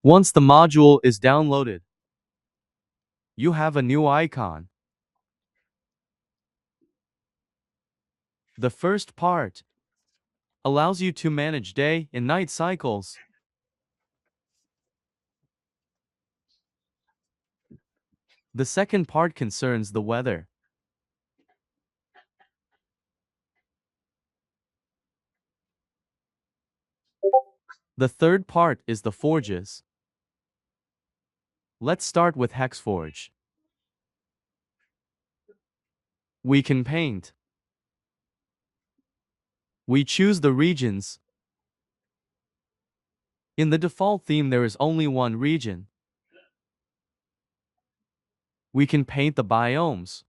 Once the module is downloaded, you have a new icon. The first part allows you to manage day and night cycles. The second part concerns the weather. The third part is the forges. Let's start with HexForge. We can paint. We choose the regions. In the default theme, there is only one region. We can paint the biomes.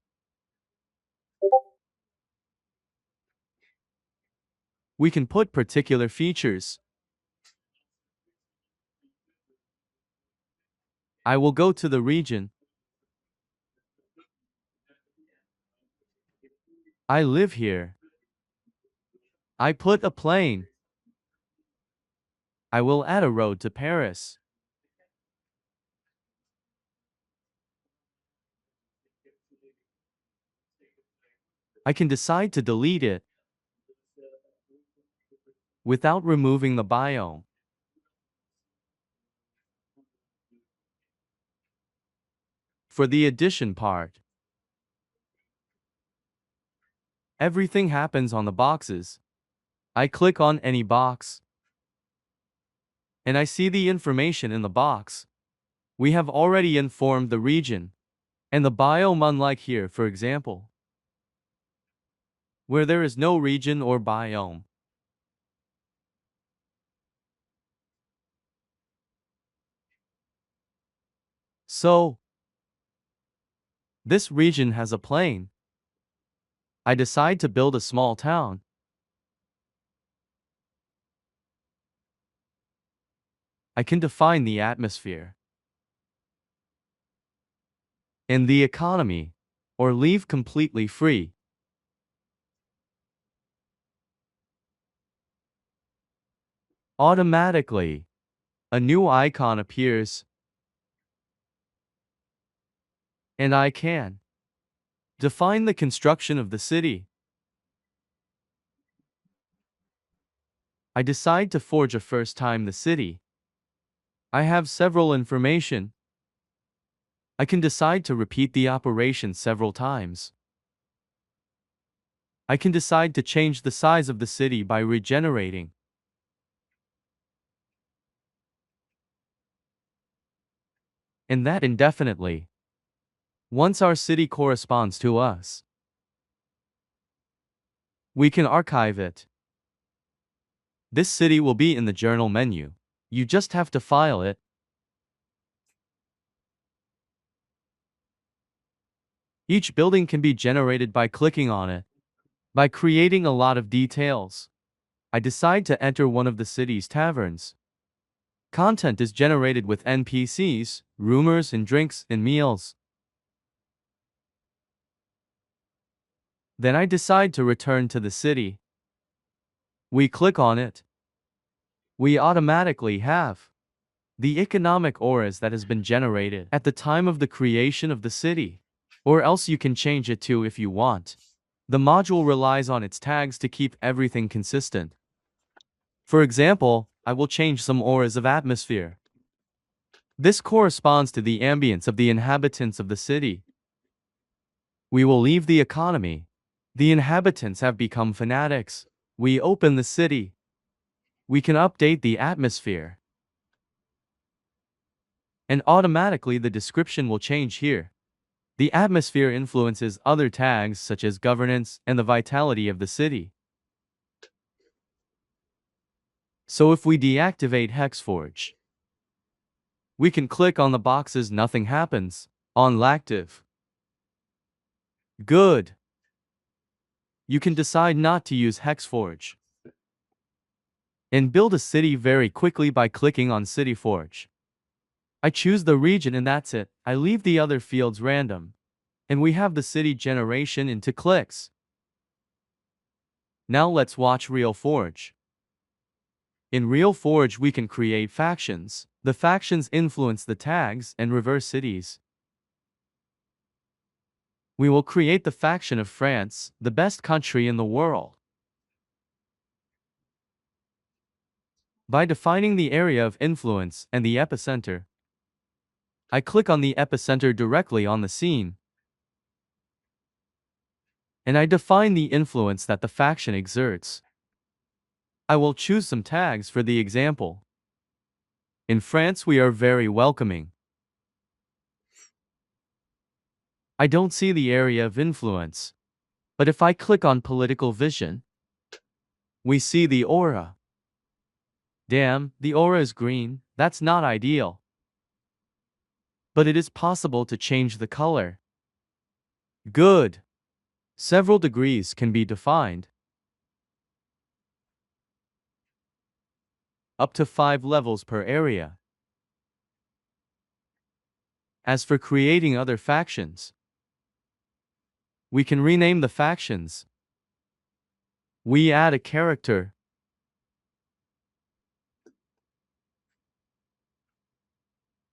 We can put particular features. I will go to the region. I live here. I put a plane. I will add a road to Paris. I can decide to delete it without removing the biome. For the addition part, everything happens on the boxes. I click on any box, and I see the information in the box. We have already informed the region and the biome, unlike here, for example, where there is no region or biome. So, this region has a plain. I decide to build a small town. I can define the atmosphere and the economy, or leave completely free. Automatically, a new icon appears, and I can define the construction of the city. I decide to forge a first time the city. I have several information. I can decide to repeat the operation several times. I can decide to change the size of the city by regenerating. And that indefinitely. Once our city corresponds to us, we can archive it. This city will be in the journal menu. You just have to file it. Each building can be generated by clicking on it. By creating a lot of details, I decide to enter one of the city's taverns. Content is generated with NPCs, rumors and drinks and meals. Then I decide to return to the city. We click on it. We automatically have the economic auras that has been generated at the time of the creation of the city. Or else you can change it too if you want. The module relies on its tags to keep everything consistent. For example, I will change some auras of atmosphere. This corresponds to the ambience of the inhabitants of the city. We will leave the economy. The inhabitants have become fanatics. We open the city. We can update the atmosphere. And automatically the description will change here. The atmosphere influences other tags such as governance and the vitality of the city. So if we deactivate HexForge, we can click on the boxes, nothing happens. On Lactive. Good. You can decide not to use HexForge and build a city very quickly by clicking on CityForge. I choose the region and that's it. I leave the other fields random. And we have the city generation into clicks. Now let's watch Real Forge. In Real Forge, we can create factions. The factions influence the tags and reverse cities. We will create the faction of France, the best country in the world. By defining the area of influence and the epicenter, I click on the epicenter directly on the scene, and I define the influence that the faction exerts. I will choose some tags for the example. In France, we are very welcoming. I don't see the area of influence, but if I click on political vision, we see the aura. Damn, the aura is green. That's not ideal. But it is possible to change the color. Good. Several degrees can be defined. Up to 5 levels per area. As for creating other factions, we can rename the factions. We add a character.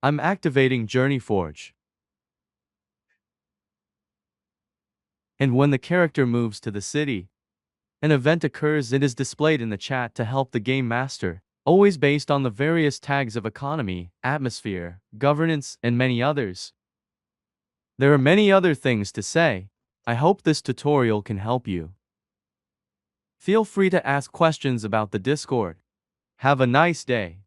I'm activating JourneyForge. And when the character moves to the city, an event occurs. It is displayed in the chat to help the game master, always based on the various tags of economy, atmosphere, governance, and many others. There are many other things to say. I hope this tutorial can help you. Feel free to ask questions about the Discord. Have a nice day.